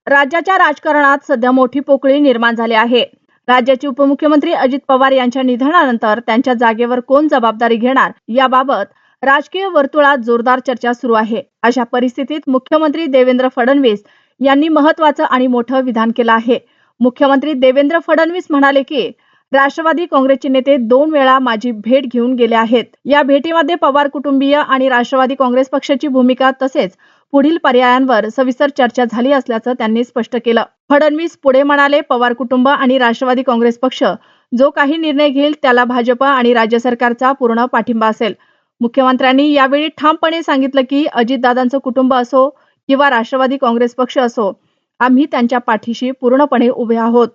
राज्याच्या राजकारणात सध्या मोठी पोकळी निर्माण झाली आहे. राज्याचे उपमुख्यमंत्री अजित पवार यांच्या निधनानंतर त्यांच्या जागेवर कोण जबाबदारी घेणार याबाबत राजकीय वर्तुळात जोरदार चर्चा सुरू आहे. अशा परिस्थितीत मुख्यमंत्री देवेंद्र फडणवीस यांनी महत्त्वाचं आणि मोठं विधान केलं आहे. मुख्यमंत्री देवेंद्र फडणवीस म्हणाले की राष्ट्रवादी काँग्रेसचे नेते 2 वेळा माझी भेट घेऊन गेले आहेत. या भेटीमध्ये पवार कुटुंबीय आणि राष्ट्रवादी काँग्रेस पक्षाची भूमिका तसेच पुढील पर्यायांवर सविस्तर चर्चा झाली असल्याचं त्यांनी स्पष्ट केलं. फडणवीस पुढे म्हणाले, पवार कुटुंब आणि राष्ट्रवादी काँग्रेस पक्ष जो काही निर्णय घेईल त्याला भाजप आणि राज्य सरकारचा पूर्ण पाठिंबा असेल. मुख्यमंत्र्यांनी यावेळी ठामपणे सांगितलं की अजितदादांचं कुटुंब असो किंवा राष्ट्रवादी काँग्रेस पक्ष असो, आम्ही त्यांच्या पाठीशी पूर्णपणे उभे आहोत.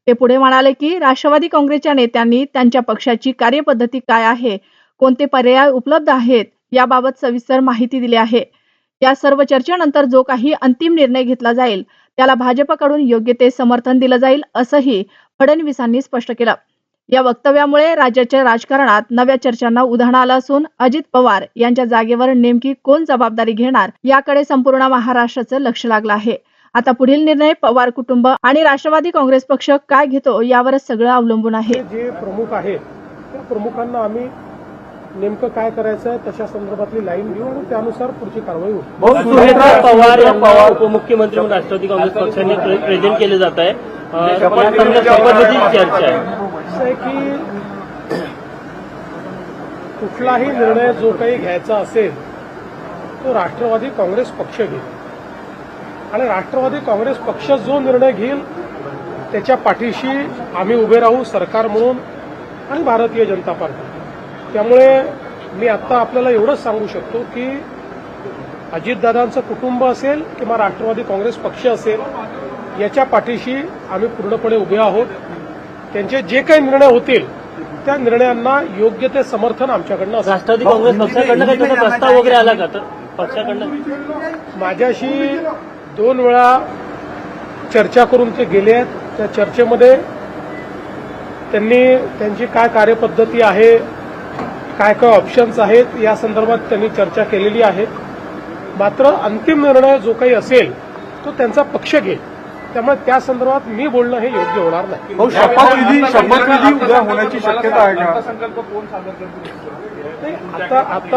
ते पुढे म्हणाले की राष्ट्रवादी काँग्रेसच्या नेत्यांनी त्यांच्या पक्षाची कार्यपद्धती काय आहे, कोणते पर्याय उपलब्ध आहेत याबाबत सविस्तर माहिती दिली आहे. या सर्व चर्चेनंतर जो काही अंतिम निर्णय घेतला जाईल त्याला भाजपकडून योग्य ते समर्थन दिलं जाईल असंही फडणवीसांनी स्पष्ट केलं. या वक्तव्यामुळे राज्याच्या राजकारणात नव्या चर्चांना उधाण आलं असून अजित पवार यांच्या जागेवर नेमकी कोण जबाबदारी घेणार याकडे संपूर्ण महाराष्ट्राचं लक्ष लागलं आहे. आता पुढील निर्णय पवार कुटुंब आणि राष्ट्रवादी काँग्रेस पक्ष काय घेतो यावरच सगळं अवलंबून आहे. जे प्रमुख आहेत त्या प्रमुखांना आम्ही नेमकं काय करायचं तशा संदर्भातली लाईन घेऊ आणि त्यानुसार पुढची कारवाई होईल. पवार यांना उपमुख्यमंत्री म्हणून राष्ट्रवादी काँग्रेस पक्षाने प्रेझेंट केले जात आहे. शपथविधीची चर्चा आहे. असं आहे की कुठलाही निर्णय जो काही घ्यायचा असेल तो राष्ट्रवादी काँग्रेस पक्ष घेईल आणि राष्ट्रवादी काँग्रेस पक्ष जो निर्णय घेईल त्याच्या पाठीशी आम्ही उभे राहू, सरकार म्हणून आणि भारतीय जनता पार्टी. त्यामुळे मी आता आपल्याला एवढंच सांगू शकतो की अजितदादांचं कुटुंब असेल किंवा राष्ट्रवादी काँग्रेस पक्ष असेल याच्या पाठीशी आम्ही पूर्णपणे उभे आहोत. त्यांचे जे काही निर्णय होतील त्या निर्णयांना योग्य ते समर्थन आमच्याकडनं असेल. राष्ट्रवादी काँग्रेस पक्षाकडनं काही तसा प्रस्ताव वगैरे आला का? तर पक्षाकडनं माझ्याशी 2 वेळा चर्चा करून ते गेले आहेत. त्या चर्चेमध्ये त्यांनी त्यांची काय कार्यपद्धती आहे, काय काय ऑप्शन्स आहेत या संदर्भात त्यांनी चर्चा केलेली आहे. मात्र अंतिम निर्णय जो काही असेल तो त्यांचा पक्ष घेईल. त्यामुळे त्या संदर्भात मी बोलणं हे योग्य होणार नाही. शपथविधी उद्या होण्याची शक्यता आहे का? आता